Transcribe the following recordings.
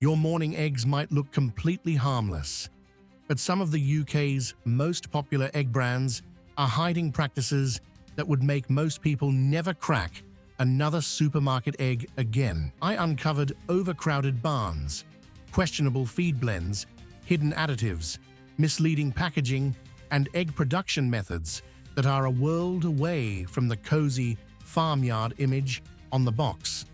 Your morning eggs might look completely harmless, but some of the UK's most popular egg brands are hiding practices that would make most people never crack another supermarket egg again. I uncovered overcrowded barns, questionable feed blends, hidden additives, misleading packaging, and egg production methods that are a world away from the cozy farmyard image on the box.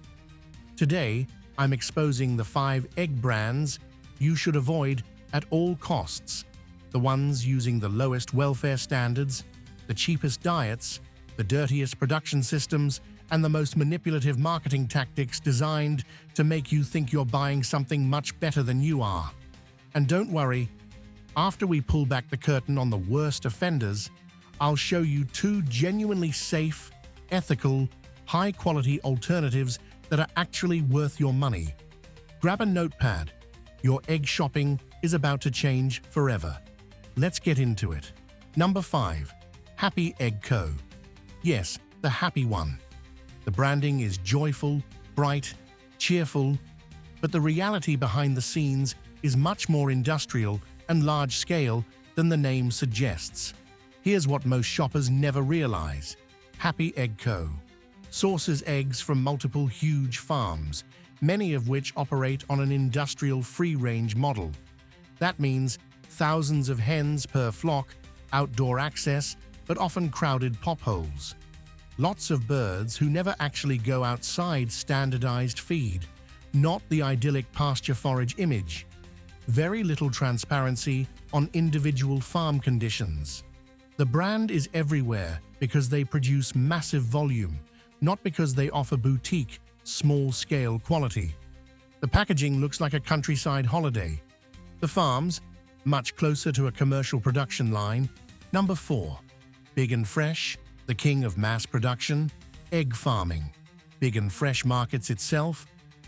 Today, I'm exposing the 5 egg brands you should avoid at all costs, the ones using the lowest welfare standards, the cheapest diets, the dirtiest production systems, and the most manipulative marketing tactics designed to make you think you're buying something much better than you are. And don't worry, after we pull back the curtain on the worst offenders, I'll show you 2 genuinely safe, ethical, high-quality alternatives that are actually worth your money. Grab a notepad. Your egg shopping is about to change forever. Let's get into it. Number 5. Happy Egg Co. Yes, the happy one. The branding is joyful, bright, cheerful, but the reality behind the scenes is much more industrial and large-scale than the name suggests. Here's what most shoppers never realize. Happy Egg Co. sources eggs from multiple huge farms, many of which operate on an industrial free-range model. That means thousands of hens per flock, outdoor access, but often crowded pop holes. Lots of birds who never actually go outside standardized feed, not the idyllic pasture forage image. Very little transparency on individual farm conditions. The brand is everywhere because they produce massive volume, not because they offer boutique, small-scale quality. The packaging looks like a countryside holiday. The farms, much closer to a commercial production line. Number 4. Big and Fresh, the king of mass production, egg farming. Big and Fresh markets itself,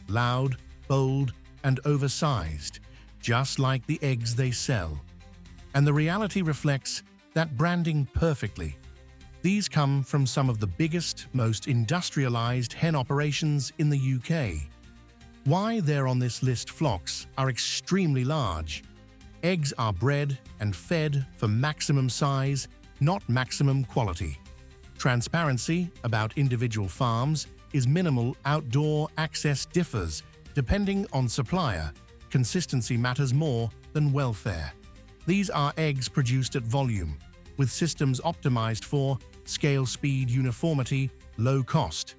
loud, bold, and oversized, just like the eggs they sell. And the reality reflects that branding perfectly. These come from some of the biggest, most industrialized hen operations in the UK. Why they're on this list: flocks are extremely large. Eggs are bred and fed for maximum size, not maximum quality. Transparency about individual farms is minimal. Outdoor access differs depending on supplier. Consistency matters more than welfare. These are eggs produced at volume, with systems optimized for scale, speed, uniformity, low cost.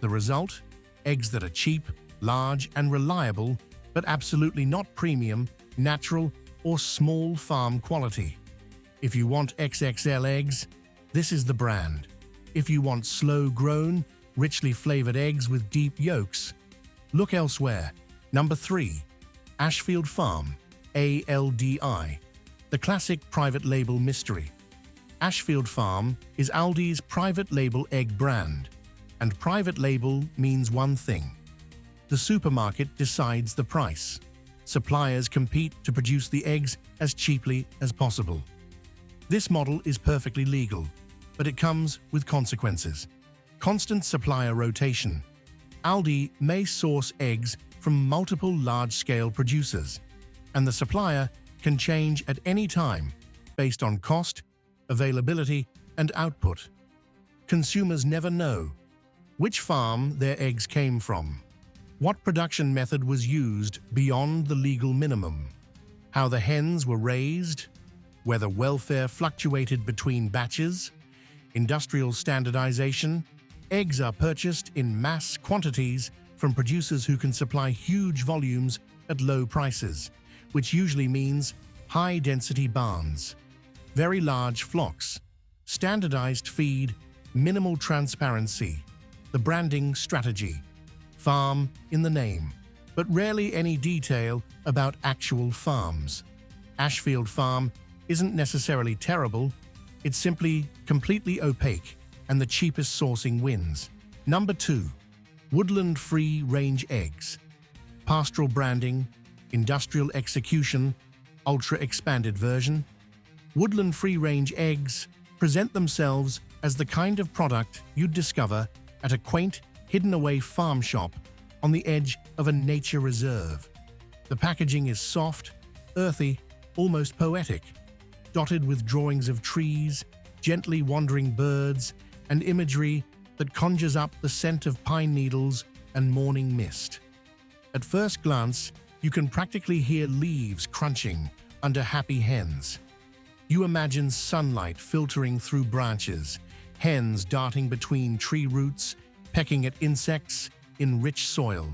The result? Eggs that are cheap, large, and reliable, but absolutely not premium, natural, or small farm quality. If you want XXL eggs, this is the brand. If you want slow-grown, richly flavored eggs with deep yolks, look elsewhere. Number 3. Ashfield Farm, ALDI, the classic private label mystery. Ashfield Farm is Aldi's private label egg brand, and private label means one thing: the supermarket decides the price. Suppliers compete to produce the eggs as cheaply as possible. This model is perfectly legal, but it comes with consequences. Constant supplier rotation. Aldi may source eggs from multiple large-scale producers, and the supplier can change at any time based on cost, availability, and output. Consumers never know which farm their eggs came from, what production method was used beyond the legal minimum, how the hens were raised, whether welfare fluctuated between batches. Industrial standardization. Eggs are purchased in mass quantities from producers who can supply huge volumes at low prices, which usually means high-density barns, very large flocks, standardized feed, minimal transparency. The branding strategy. Farm in the name, but rarely any detail about actual farms. Ashfield Farm isn't necessarily terrible, it's simply completely opaque, and the cheapest sourcing wins. Number 2. Woodland Free Range Eggs. Pastoral branding, industrial execution, ultra-expanded version. Woodland Free Range Eggs present themselves as the kind of product you'd discover at a quaint, hidden-away farm shop on the edge of a nature reserve. The packaging is soft, earthy, almost poetic, dotted with drawings of trees, gently wandering birds, and imagery that conjures up the scent of pine needles and morning mist. At first glance, you can practically hear leaves crunching under happy hens. You imagine sunlight filtering through branches, hens darting between tree roots, pecking at insects in rich soil,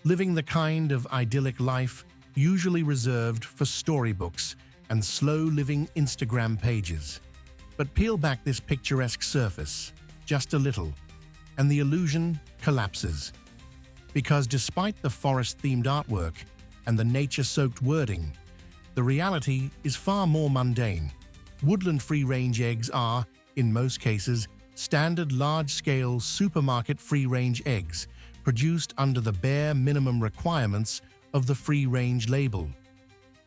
living the kind of idyllic life usually reserved for storybooks and slow-living Instagram pages. But peel back this picturesque surface, just a little, and the illusion collapses. Because despite the forest-themed artwork and the nature-soaked wording, the reality is far more mundane. Woodland free-range eggs are, in most cases, standard large-scale supermarket free-range eggs produced under the bare minimum requirements of the free-range label.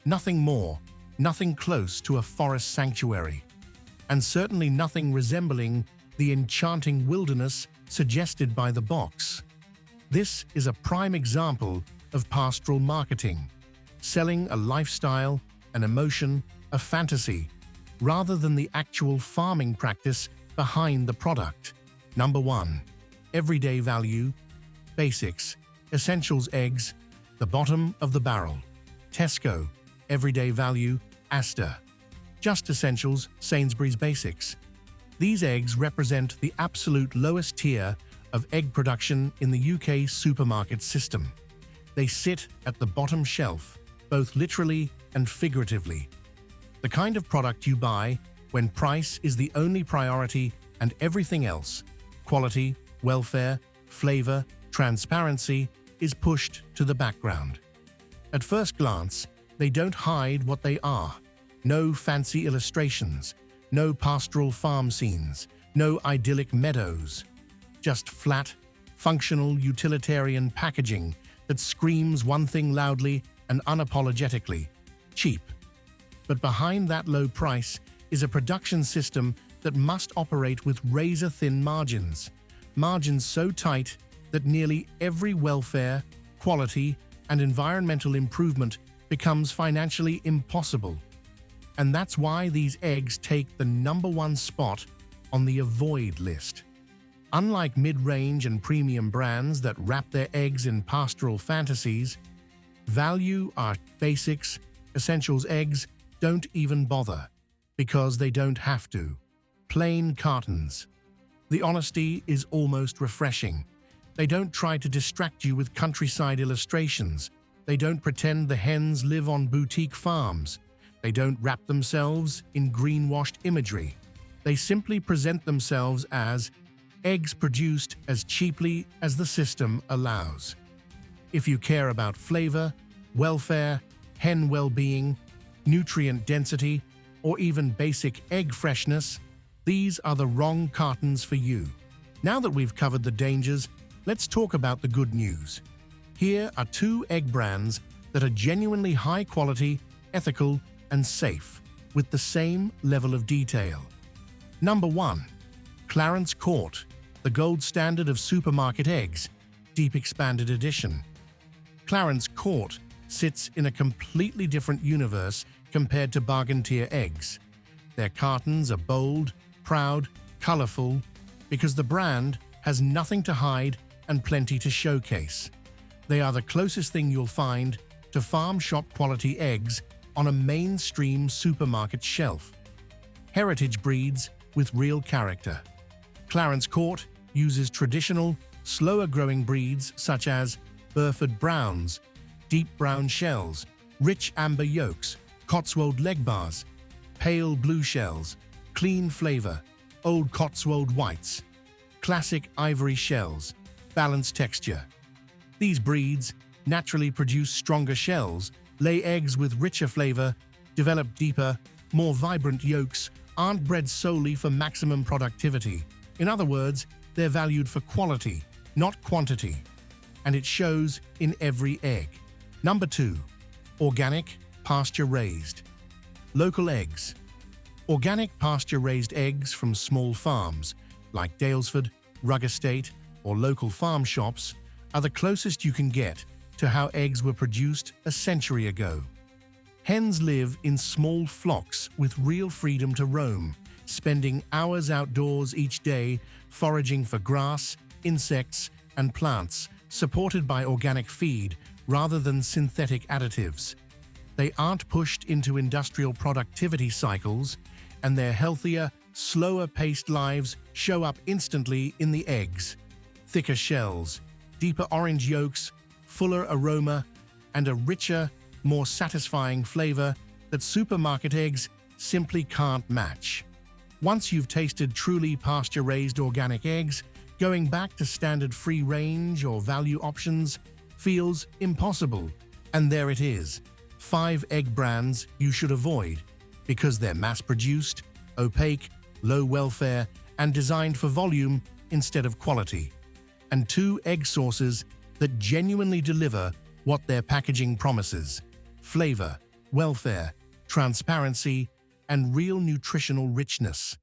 Nothing more, nothing close to a forest sanctuary, and certainly nothing resembling the enchanting wilderness suggested by the box. This is a prime example of pastoral marketing, selling a lifestyle, an emotion, a fantasy, rather than the actual farming practice behind the product. Number 1. Everyday value, basics, essentials eggs, the bottom of the barrel. Tesco, everyday value, Asda. Just essentials, Sainsbury's basics. These eggs represent the absolute lowest tier of egg production in the UK supermarket system. They sit at the bottom shelf, both literally and figuratively. The kind of product you buy when price is the only priority and everything else, quality, welfare, flavour, transparency, is pushed to the background. At first glance, they don't hide what they are. No fancy illustrations, no pastoral farm scenes, no idyllic meadows. Just flat, functional, utilitarian packaging that screams one thing loudly and unapologetically: cheap. But behind that low price is a production system that must operate with razor-thin margins. Margins so tight that nearly every welfare, quality, and environmental improvement becomes financially impossible. And that's why these eggs take the #1 spot on the avoid list. Unlike mid-range and premium brands that wrap their eggs in pastoral fantasies, value our basics, essentials eggs don't even bother, because they don't have to. Plain cartons. The honesty is almost refreshing. They don't try to distract you with countryside illustrations. They don't pretend the hens live on boutique farms. They don't wrap themselves in greenwashed imagery. They simply present themselves as eggs produced as cheaply as the system allows. If you care about flavor, welfare, hen well-being, nutrient density, or even basic egg freshness, these are the wrong cartons for you. Now that we've covered the dangers, let's talk about the good news. Here are 2 egg brands that are genuinely high quality, ethical, and safe, with the same level of detail. Number 1. Clarence Court, the gold standard of supermarket eggs, Deep Expanded Edition. Clarence Court sits in a completely different universe compared to bargain tier eggs. Their cartons are bold, proud, colorful, because the brand has nothing to hide and plenty to showcase. They are the closest thing you'll find to farm shop quality eggs on a mainstream supermarket shelf. Heritage breeds with real character. Clarence Court uses traditional, slower-growing breeds such as Burford Browns, deep brown shells, rich amber yolks, Cotswold leg bars, pale blue shells, clean flavor, old Cotswold whites, classic ivory shells, balanced texture. These breeds naturally produce stronger shells, lay eggs with richer flavor, develop deeper, more vibrant yolks, aren't bred solely for maximum productivity. In other words, they're valued for quality, not quantity. And it shows in every egg. Number 2. Organic, pasture-raised. Local eggs. Organic pasture-raised eggs from small farms, like Dalesford, Rug Estate, or local farm shops, are the closest you can get to how eggs were produced a century ago. Hens live in small flocks with real freedom to roam, spending hours outdoors each day foraging for grass, insects, and plants, supported by organic feed rather than synthetic additives. They aren't pushed into industrial productivity cycles, and their healthier, slower-paced lives show up instantly in the eggs. Thicker shells, deeper orange yolks, fuller aroma, and a richer, more satisfying flavor that supermarket eggs simply can't match. Once you've tasted truly pasture-raised organic eggs, going back to standard free-range or value options feels impossible. And there it is, 5 egg brands you should avoid because they're mass-produced, opaque, low welfare, and designed for volume instead of quality. And 2 egg sources that genuinely deliver what their packaging promises: flavor, welfare, transparency, and real nutritional richness.